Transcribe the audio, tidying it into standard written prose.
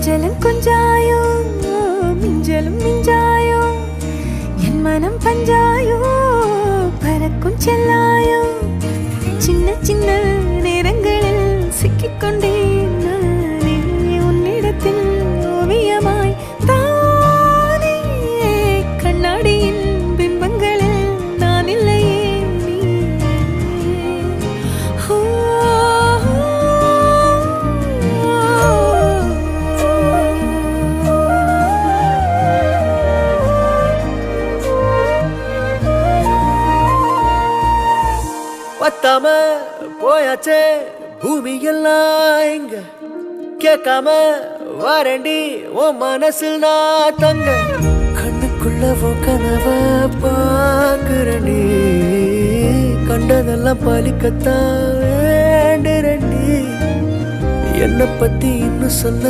கொஞ்சலும் கொஞ்சாயோ மிஞ்சலும் மிஞ்சாயோ என் மனம் பஞ்சாயோ பறக்கும் செல்லாயோ சின்ன சின்ன நேரங்களில் சிக்கிக்கொண்டேன் நானே உன்னிடத்தில் ஓவியமாய் தானே கண்ணாடியின் பிம்பங்களில் நான் இல்லையே நீ பத்தாம போயாச்சே பூமி எல்லாம் இங்க கேட்காம வாரண்டி உன் மனசில் நான் தங்க கண்ணுக்குள்ள கனவ பாக்குறண்டி கண்டதெல்லாம் பலிக்கத்தான் வேண்டுறண்டி என்னை பத்தி இன்னும் சொல்ல